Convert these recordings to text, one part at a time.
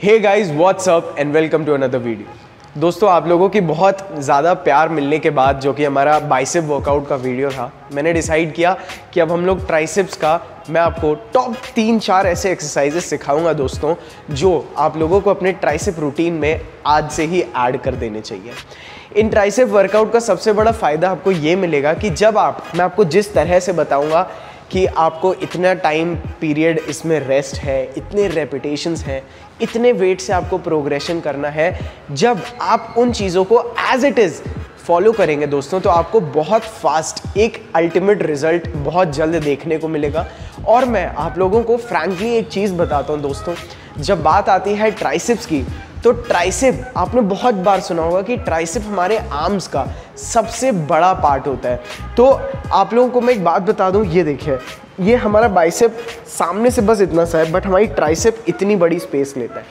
Hey guys what's up and welcome to another video. दोस्तों, आप लोगों की बहुत ज़्यादा प्यार मिलने के बाद जो कि हमारा बाइसेप वर्कआउट का वीडियो था, मैंने डिसाइड किया कि अब हम लोग ट्राइसेप्स का मैं आपको टॉप 3-4 ऐसे एक्सरसाइजेस सिखाऊंगा दोस्तों, जो आप लोगों को अपने ट्राइसेप रूटीन में आज से ही ऐड कर देने चाहिए। इन ट्राइसेप वर्कआउट का सबसे बड़ा फ़ायदा आपको ये मिलेगा कि जब मैं आपको जिस तरह से बताऊँगा कि आपको इतना टाइम पीरियड इसमें रेस्ट है, इतने रेपिटेशंस हैं, इतने वेट से आपको प्रोग्रेशन करना है, जब आप उन चीज़ों को एज इट इज़ फॉलो करेंगे दोस्तों, तो आपको बहुत फास्ट एक अल्टीमेट रिजल्ट बहुत जल्द देखने को मिलेगा। और मैं आप लोगों को फ्रैंकली एक चीज़ बताता हूँ दोस्तों, जब बात आती है ट्राइसेप्स की, तो ट्राइसेप आपने बहुत बार सुना होगा कि ट्राइसेप हमारे आर्म्स का सबसे बड़ा पार्ट होता है। तो आप लोगों को मैं एक बात बता दूं, ये देखिए, ये हमारा बाइसेप सामने से बस इतना सा है, बट हमारी ट्राइसेप इतनी बड़ी स्पेस लेता है।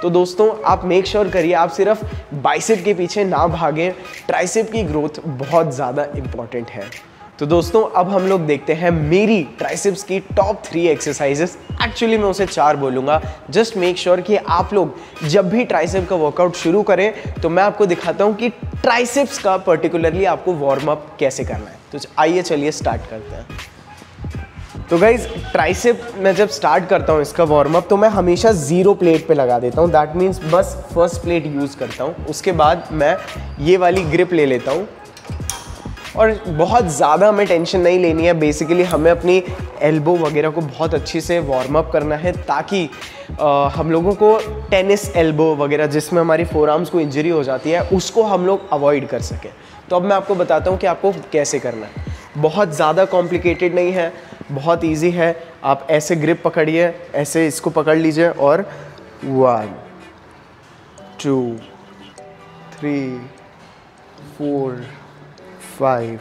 तो दोस्तों, आप मेक श्योर करिए आप सिर्फ बाइसेप के पीछे ना भागें, ट्राइसेप की ग्रोथ बहुत ज़्यादा इम्पॉर्टेंट है। तो दोस्तों, अब हम लोग देखते हैं मेरी ट्राइसेप्स की टॉप 3 एक्सरसाइजेस। एक्चुअली मैं उसे 4 बोलूँगा। जस्ट मेक श्योर कि आप लोग जब भी ट्राइसेप का वर्कआउट शुरू करें तो मैं आपको दिखाता हूँ कि ट्राइसेप्स का पर्टिकुलरली आपको वार्म अप कैसे करना है। तो आइए चलिए स्टार्ट करते हैं। तो गाइज, ट्राइसेप मैं जब स्टार्ट करता हूँ इसका वार्म अप, तो मैं हमेशा 0 प्लेट पे लगा देता हूँ। दैट मीन्स बस फर्स्ट प्लेट यूज़ करता हूँ। उसके बाद मैं ये वाली ग्रिप ले लेता हूँ और बहुत ज़्यादा हमें टेंशन नहीं लेनी है। बेसिकली हमें अपनी एल्बो वगैरह को बहुत अच्छी से वार्म अप करना है, ताकि हम लोगों को टेनिस एल्बो वगैरह जिसमें हमारी फोर आर्म्स को इंजरी हो जाती है, उसको हम लोग अवॉइड कर सकें। तो अब मैं आपको बताता हूँ कि आपको कैसे करना है। बहुत ज़्यादा कॉम्प्लिकेटेड नहीं है, बहुत ईजी है। आप ऐसे ग्रिप पकड़िए, ऐसे इसको पकड़ लीजिए और 1 2 3 4 5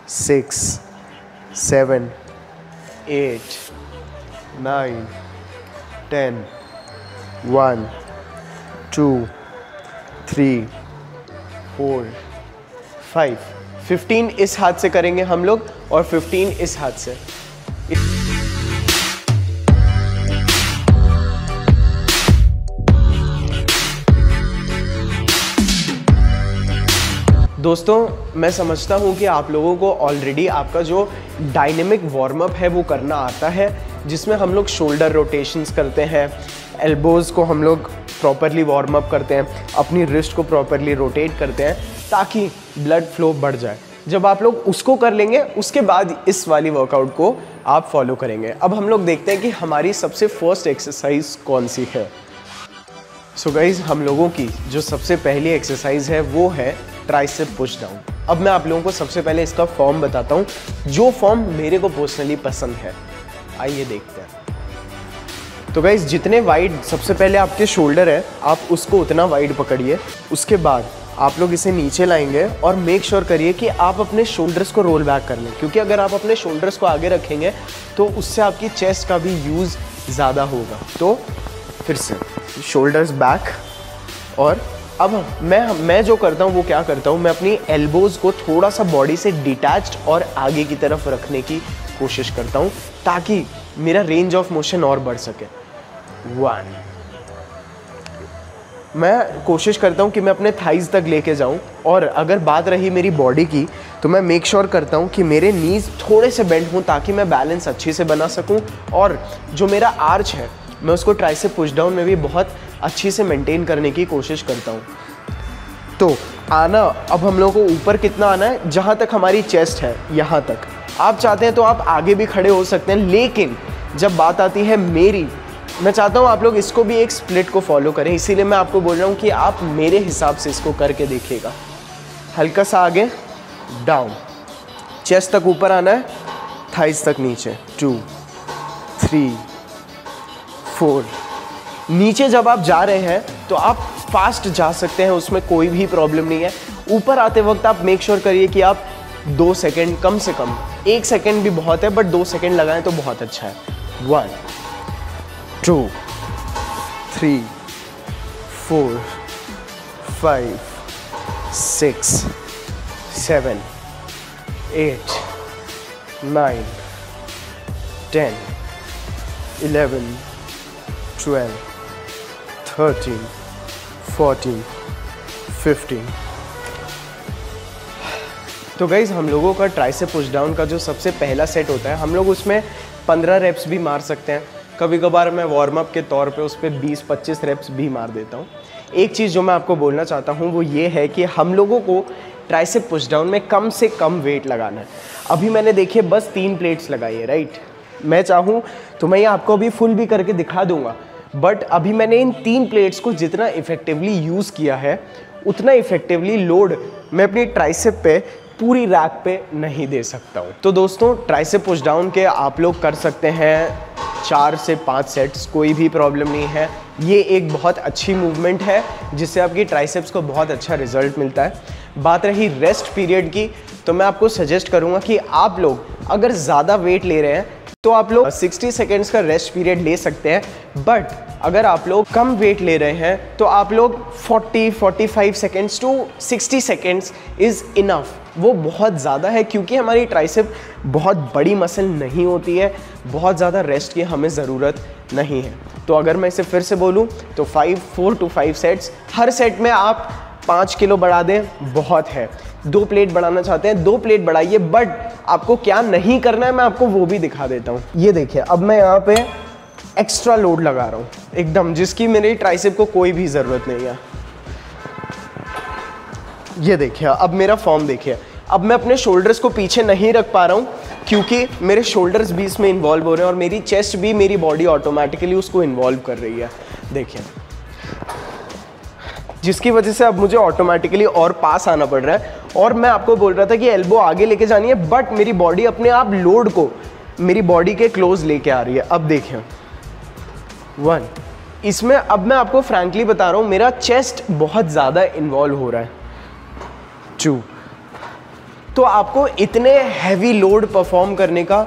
6 7 8 9 10 1 2 3 4 5 15 इस हाथ से करेंगे हम लोग और 15 इस हाथ से। दोस्तों, मैं समझता हूँ कि आप लोगों को ऑलरेडी आपका जो डायनेमिक वार्म अप है वो करना आता है, जिसमें हम लोग शोल्डर रोटेशंस करते हैं, एल्बोज़ को हम लोग प्रॉपरली वार्म अप करते हैं, अपनी रिस्ट को प्रॉपरली रोटेट करते हैं ताकि ब्लड फ्लो बढ़ जाए। जब आप लोग उसको कर लेंगे, उसके बाद इस वाली वर्कआउट को आप फॉलो करेंगे। अब हम लोग देखते हैं कि हमारी सबसे फर्स्ट एक्सरसाइज कौन सी है। सो गाइज, हम लोगों की जो सबसे पहली एक्सरसाइज है वो है ट्राइसेप पुश डाउन। अब मैं आप लोगों को सबसे पहले इसका फॉर्म बताता हूँ, जो फॉर्म मेरे को पर्सनली पसंद है। आइए देखते हैं। तो गाइज, जितने वाइड सबसे पहले आपके शोल्डर है, आप उसको उतना वाइड पकड़िए। उसके बाद आप लोग इसे नीचे लाएंगे और मेक श्योर करिए कि आप अपने शोल्डर्स को रोल बैक कर लें, क्योंकि अगर आप अपने शोल्डर्स को आगे रखेंगे तो उससे आपकी चेस्ट का भी यूज़ ज़्यादा होगा। तो फिर से शोल्डर्स बैक, और अब मैं जो करता हूँ वो क्या करता हूँ, मैं अपनी एल्बोज़ को थोड़ा सा बॉडी से डिटैच्ड और आगे की तरफ रखने की कोशिश करता हूँ, ताकि मेरा रेंज ऑफ मोशन और बढ़ सके। 1, मैं कोशिश करता हूँ कि मैं अपने थाइज़ तक लेके जाऊँ। और अगर बात रही मेरी बॉडी की, तो मैं मेक श्योर करता हूँ कि मेरे नीज़ थोड़े से बेंड हों, ताकि मैं बैलेंस अच्छे से बना सकूँ। और जो मेरा आर्च है, मैं उसको ट्राइसेप पुश डाउन में भी बहुत अच्छी से मेंटेन करने की कोशिश करता हूँ। तो आना, अब हम लोगों को ऊपर कितना आना है, जहाँ तक हमारी चेस्ट है यहाँ तक। आप चाहते हैं तो आप आगे भी खड़े हो सकते हैं, लेकिन जब बात आती है मेरी, मैं चाहता हूँ आप लोग इसको भी एक स्प्लिट को फॉलो करें। इसीलिए मैं आपको बोल रहा हूँ कि आप मेरे हिसाब से इसको करके देखिएगा। हल्का सा आगे, डाउन, चेस्ट तक ऊपर आना है, थाइस तक नीचे, 2 3 4। नीचे जब आप जा रहे हैं तो आप फास्ट जा सकते हैं, उसमें कोई भी प्रॉब्लम नहीं है। ऊपर आते वक्त आप मेक श्योर करिए कि आप 2 सेकेंड, कम से कम 1 सेकेंड भी बहुत है, बट 2 सेकेंड लगाएं तो बहुत अच्छा है। 1 2 3 4 5 6 7 8 9 10 11 12 13, 14, 15। तो गाइज़ हम लोगों का ट्राइसेप पुश डाउन का जो सबसे पहला सेट होता है, हम लोग उसमें 15 रेप्स भी मार सकते हैं। कभी कभार मैं वार्म अप के तौर पे उस पर 20-25 रेप्स भी मार देता हूँ। एक चीज़ जो मैं आपको बोलना चाहता हूँ वो ये है कि हम लोगों को ट्राइसेप पुश डाउन में कम से कम वेट लगाना है। अभी मैंने देखिए बस 3 प्लेट्स लगाई है, राइट। मैं चाहूँ तो मैं ये आपको अभी फुल भी करके दिखा दूंगा, बट अभी मैंने इन 3 प्लेट्स को जितना इफेक्टिवली यूज़ किया है उतना इफेक्टिवली लोड मैं अपनी ट्राइसेप पे पूरी रैक पे नहीं दे सकता हूँ। तो दोस्तों ट्राइसेप पुश डाउन के आप लोग कर सकते हैं 4 से 5 सेट्स, कोई भी प्रॉब्लम नहीं है। ये एक बहुत अच्छी मूवमेंट है जिससे आपकी ट्राइसेप्स को बहुत अच्छा रिजल्ट मिलता है। बात रही रेस्ट पीरियड की, तो मैं आपको सजेस्ट करूँगा कि आप लोग अगर ज़्यादा वेट ले रहे हैं तो आप लोग 60 सेकेंड्स का रेस्ट पीरियड ले सकते हैं, बट अगर आप लोग कम वेट ले रहे हैं तो आप लोग 40-45 seconds to 60 seconds is enough. वो बहुत ज़्यादा है क्योंकि हमारी ट्राइसेप बहुत बड़ी मसल नहीं होती है, बहुत ज़्यादा रेस्ट की हमें ज़रूरत नहीं है। तो अगर मैं इसे फिर से बोलूँ तो 4 to 5 सेट्स, हर सेट में आप 5 किलो बढ़ा दें, बहुत है। 2 प्लेट बढ़ाना चाहते हैं 2 प्लेट बढ़ाइए, बट आपको क्या नहीं करना है मैं आपको वो भी दिखा देता हूँ। ये देखिए अब मैं यहाँ पे एक्स्ट्रा लोड लगा रहा हूँ एकदम, जिसकी मेरी ट्राइसेप को कोई भी ज़रूरत नहीं है। ये देखिए अब मेरा फॉर्म देखिए, अब मैं अपने शोल्डर्स को पीछे नहीं रख पा रहा हूँ क्योंकि मेरे शोल्डर्स भी इसमें इन्वॉल्व हो रहे हैं और मेरी चेस्ट भी, मेरी बॉडी ऑटोमेटिकली उसको इन्वॉल्व कर रही है। देखिए जिसकी वजह से अब मुझे ऑटोमेटिकली और पास आना पड़ रहा है। और मैं आपको बोल रहा था कि एल्बो आगे लेके जानी है, बट मेरी बॉडी अपने आप लोड को मेरी बॉडी के क्लोज लेके आ रही है। अब देखिए 1, इसमें अब मैं आपको फ्रैंकली बता रहा हूँ मेरा चेस्ट बहुत ज़्यादा इन्वॉल्व हो रहा है। 2, तो आपको इतने हैवी लोड परफॉर्म करने का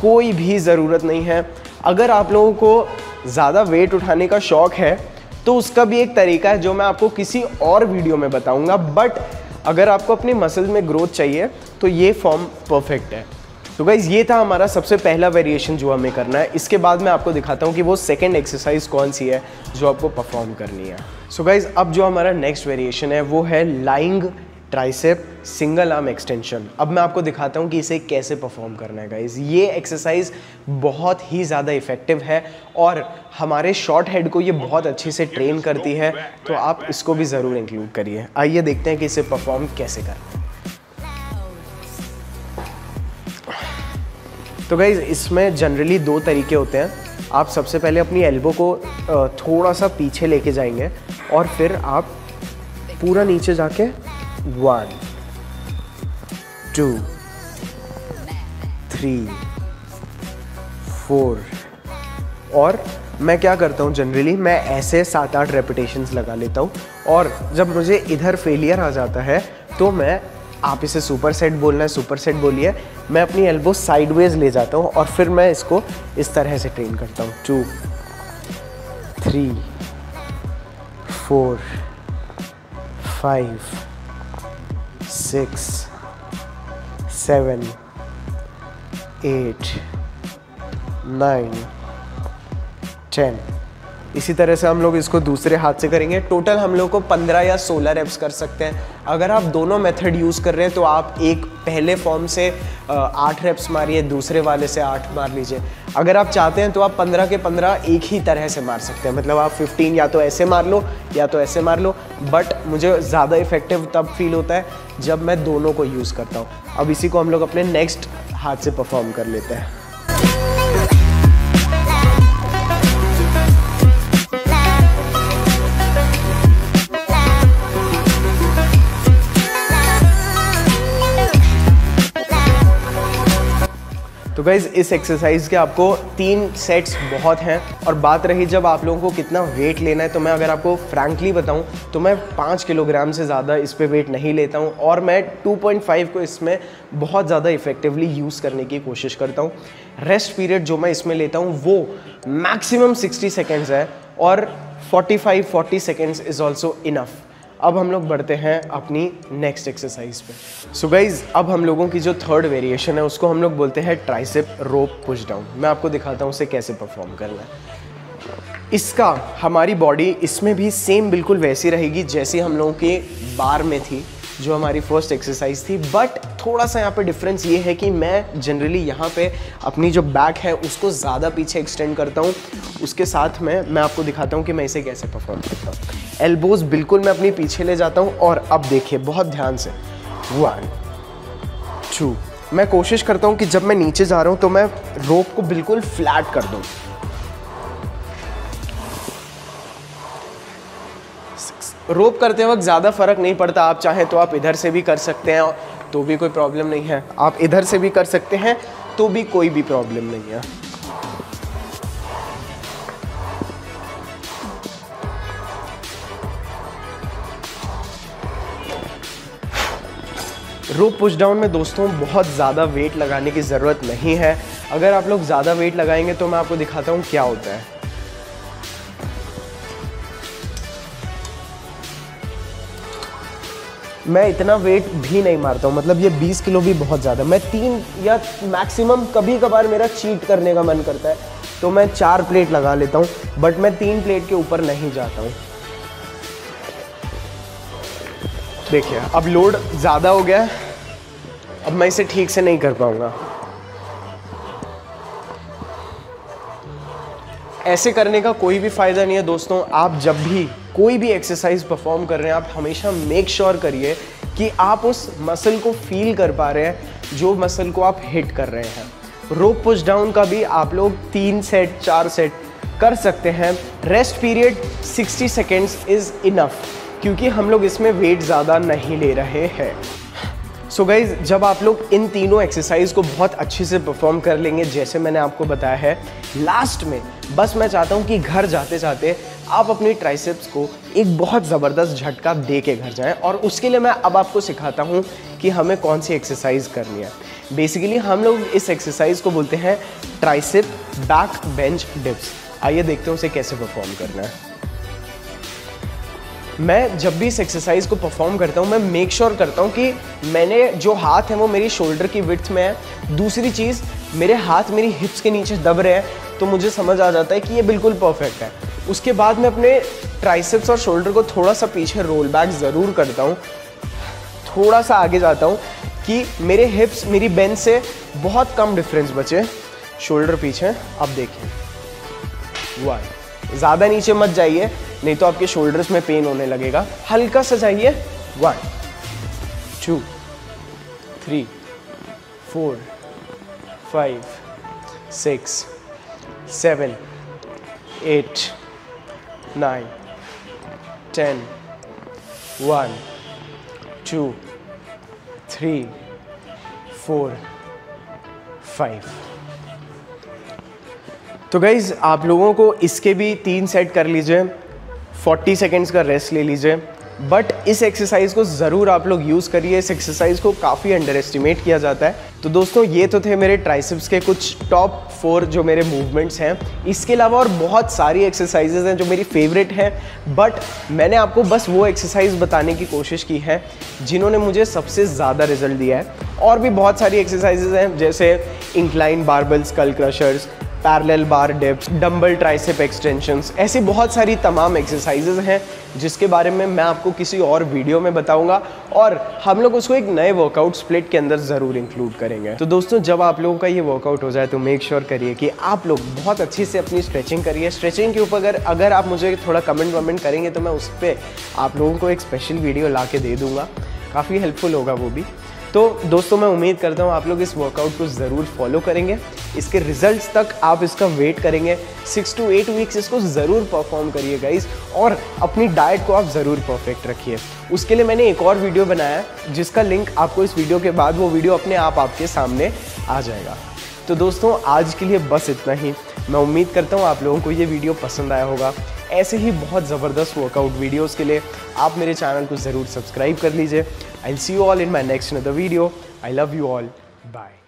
कोई भी ज़रूरत नहीं है। अगर आप लोगों को ज़्यादा वेट उठाने का शौक़ है तो उसका भी एक तरीका है जो मैं आपको किसी और वीडियो में बताऊंगा, बट अगर आपको अपनी मसल में ग्रोथ चाहिए तो ये फॉर्म परफेक्ट है। तो गाइज़ ये था हमारा सबसे पहला वेरिएशन जो हमें करना है। इसके बाद मैं आपको दिखाता हूँ कि वो सेकंड एक्सरसाइज कौन सी है जो आपको परफॉर्म करनी है। सो गाइज़ अब जो हमारा नेक्स्ट वेरिएशन है वो है lying tricep single arm extension. अब मैं आपको दिखाता हूँ कि इसे कैसे परफॉर्म करना है गाइज। ये एक्सरसाइज बहुत ही ज़्यादा इफेक्टिव है और हमारे शॉर्ट हेड को ये बहुत अच्छे से ट्रेन करती है, तो आप इसको भी ज़रूर इंक्लूड करिए। आइए देखते हैं कि इसे परफॉर्म कैसे करना है। तो गाइज इसमें जनरली 2 तरीके होते हैं। आप सबसे पहले अपनी एल्बो को थोड़ा सा पीछे लेके जाएंगे और फिर आप पूरा नीचे जाके 1, 2, 3, 4 और मैं क्या करता हूँ जनरली मैं ऐसे 7-8 रेपिटेशंस लगा लेता हूँ और जब मुझे इधर फेलियर आ जाता है तो मैं, आप इसे सुपर सेट बोलना है सुपर सेट बोलिए, मैं अपनी एल्बो साइडवेज ले जाता हूँ और फिर मैं इसको इस तरह से ट्रेन करता हूँ। 2, 3, 4, 5, 6, 7, 8, 9, 10। इसी तरह से हम लोग इसको दूसरे हाथ से करेंगे। टोटल हम लोग को 15 या 16 रेप्स कर सकते हैं। अगर आप दोनों मेथड यूज़ कर रहे हैं तो आप एक पहले फॉर्म से 8 रेप्स मारिए, दूसरे वाले से 8 मार लीजिए। अगर आप चाहते हैं तो आप 15 के 15 एक ही तरह से मार सकते हैं, मतलब आप 15 या तो ऐसे मार लो या तो ऐसे मार लो, बट मुझे ज़्यादा इफेक्टिव तब फील होता है जब मैं दोनों को यूज़ करता हूँ। अब इसी को हम लोग अपने नेक्स्ट हाथ से परफॉर्म कर लेते हैं। तो गाइज़ इस एक्सरसाइज के आपको 3 सेट्स बहुत हैं। और बात रही जब आप लोगों को कितना वेट लेना है, तो मैं अगर आपको फ्रैंकली बताऊं तो मैं 5 किलोग्राम से ज़्यादा इस पे वेट नहीं लेता हूं और मैं 2.5 को इसमें बहुत ज़्यादा इफेक्टिवली यूज़ करने की कोशिश करता हूं। रेस्ट पीरियड जो मैं इसमें लेता हूं वो मैक्सिमम 60 सेकेंड्स है और 45-40 सेकेंड्स इज़ ऑल्सो इनफ। अब हम लोग बढ़ते हैं अपनी नेक्स्ट एक्सरसाइज पे। सो गाइज अब हम लोगों की जो थर्ड वेरिएशन है उसको हम लोग बोलते हैं ट्राइसेप रोप पुश डाउन। मैं आपको दिखाता हूँ उसे कैसे परफॉर्म करना है। इसका हमारी बॉडी इसमें भी सेम बिल्कुल वैसी रहेगी जैसी हम लोगों के बार में थी, जो हमारी फर्स्ट एक्सरसाइज थी। बट थोड़ा सा यहाँ पे डिफरेंस ये है कि मैं जनरली यहाँ पे अपनी जो बैक है उसको ज़्यादा पीछे एक्सटेंड करता हूँ। उसके साथ में मैं आपको दिखाता हूँ कि मैं इसे कैसे परफॉर्म करता हूँ। एल्बोज़ बिल्कुल मैं अपनी पीछे ले जाता हूँ और अब देखिए बहुत ध्यान से, 1 2। मैं कोशिश करता हूँ कि जब मैं नीचे जा रहा हूँ तो मैं रोप को बिल्कुल फ्लैट कर दूँ। रोप करते वक्त ज़्यादा फ़र्क नहीं पड़ता, आप चाहें तो आप इधर से भी कर सकते हैं तो भी कोई प्रॉब्लम नहीं है, आप इधर से भी कर सकते हैं तो भी कोई भी प्रॉब्लम नहीं है। रोप पुश डाउन में दोस्तों बहुत ज़्यादा वेट लगाने की ज़रूरत नहीं है। अगर आप लोग ज़्यादा वेट लगाएंगे तो मैं आपको दिखाता हूँ क्या होता है। मैं इतना वेट भी नहीं मारता हूँ, मतलब ये 20 किलो भी बहुत ज़्यादा। मैं 3 या मैक्सिमम कभी कभार मेरा चीट करने का मन करता है तो मैं 4 प्लेट लगा लेता हूँ, बट मैं 3 प्लेट के ऊपर नहीं जाता हूँ। देखिए अब लोड ज़्यादा हो गया है, अब मैं इसे ठीक से नहीं कर पाऊँगा। ऐसे करने का कोई भी फ़ायदा नहीं है दोस्तों। आप जब भी कोई भी एक्सरसाइज परफॉर्म कर रहे हैं, आप हमेशा मेक श्योर करिए कि आप उस मसल को फील कर पा रहे हैं जो मसल को आप हिट कर रहे हैं। रोप पुश डाउन का भी आप लोग 3 सेट 4 सेट कर सकते हैं। Rest period 60 seconds is enough, क्योंकि हम लोग इसमें वेट ज़्यादा नहीं ले रहे हैं। सो गाइज, जब आप लोग इन तीनों एक्सरसाइज को बहुत अच्छे से परफॉर्म कर लेंगे जैसे मैंने आपको बताया है, लास्ट में बस मैं चाहता हूँ कि घर जाते जाते आप अपनी ट्राइसेप्स को एक बहुत ज़बरदस्त झटका दे के घर जाएं। और उसके लिए मैं अब आपको सिखाता हूँ कि हमें कौन सी एक्सरसाइज करनी है। बेसिकली हम लोग इस एक्सरसाइज को बोलते हैं ट्राइसेप बैक बेंच डिप्स। आइए देखते हैं उसे कैसे परफॉर्म करना है। मैं जब भी इस एक्सरसाइज को परफॉर्म करता हूँ मैं मेक श्योर करता हूँ कि मैंने जो हाथ है वो मेरी शोल्डर की विड्थ में है। दूसरी चीज़, मेरे हाथ मेरी हिप्स के नीचे दब रहे हैं तो मुझे समझ आ जाता है कि ये बिल्कुल परफेक्ट है। उसके बाद मैं अपने ट्राइसेप्स और शोल्डर को थोड़ा सा पीछे रोल बैक ज़रूर करता हूँ, थोड़ा सा आगे जाता हूँ कि मेरे हिप्स मेरी बेंच से बहुत कम डिफरेंस बचे। शोल्डर पीछे, अब देखिए 1, ज़्यादा नीचे मत जाइए नहीं तो आपके शोल्डर्स में पेन होने लगेगा। हल्का सा जाइए, 1 2 3 4 5 6 7 8 9 10 1 2 3 4 5। तो गाइज़ आप लोगों को इसके भी 3 सेट कर लीजिए, 40 सेकेंड्स का रेस्ट ले लीजिए। बट इस एक्सरसाइज को ज़रूर आप लोग यूज़ करिए, इस एक्सरसाइज को काफ़ी अंडर एस्टिमेट किया जाता है। तो दोस्तों ये तो थे मेरे ट्राइसेप्स के कुछ टॉप 4 जो मेरे मूवमेंट्स हैं। इसके अलावा और बहुत सारी एक्सरसाइजेज हैं जो मेरी फेवरेट हैं, बट मैंने आपको बस वो एक्सरसाइज बताने की कोशिश की है जिन्होंने मुझे सबसे ज़्यादा रिजल्ट दिया है। और भी बहुत सारी एक्सरसाइजेज हैं जैसे incline barbell skull crushers, parallel bar dips, dumbbell tricep extensions, ऐसी बहुत सारी तमाम एक्सरसाइजेज हैं जिसके बारे में मैं आपको किसी और वीडियो में बताऊंगा और हम लोग उसको एक नए वर्कआउट स्प्लिट के अंदर ज़रूर इंक्लूड करेंगे। तो दोस्तों जब आप लोगों का ये वर्कआउट हो जाए तो मेक श्योर करिए कि आप लोग बहुत अच्छी से अपनी स्ट्रेचिंग करिए। स्ट्रेचिंग के ऊपर अगर आप मुझे थोड़ा कमेंट करेंगे तो मैं उस पर आप लोगों को एक स्पेशल वीडियो ला के दे दूँगा, काफ़ी हेल्पफुल होगा वो भी। तो दोस्तों मैं उम्मीद करता हूँ आप लोग इस वर्कआउट को ज़रूर फॉलो करेंगे, इसके रिजल्ट्स तक आप इसका वेट करेंगे। 6 to 8 वीक्स इसको ज़रूर परफॉर्म करिए गाइस, और अपनी डाइट को आप ज़रूर परफेक्ट रखिए। उसके लिए मैंने एक और वीडियो बनाया है जिसका लिंक आपको इस वीडियो के बाद वो वीडियो अपने आप आपके सामने आ जाएगा। तो दोस्तों आज के लिए बस इतना ही। मैं उम्मीद करता हूँ आप लोगों को ये वीडियो पसंद आया होगा। ऐसे ही बहुत ज़बरदस्त वर्कआउट वीडियोस के लिए आप मेरे चैनल को ज़रूर सब्सक्राइब कर लीजिए। I will see you all in my next another video. I love you all, bye.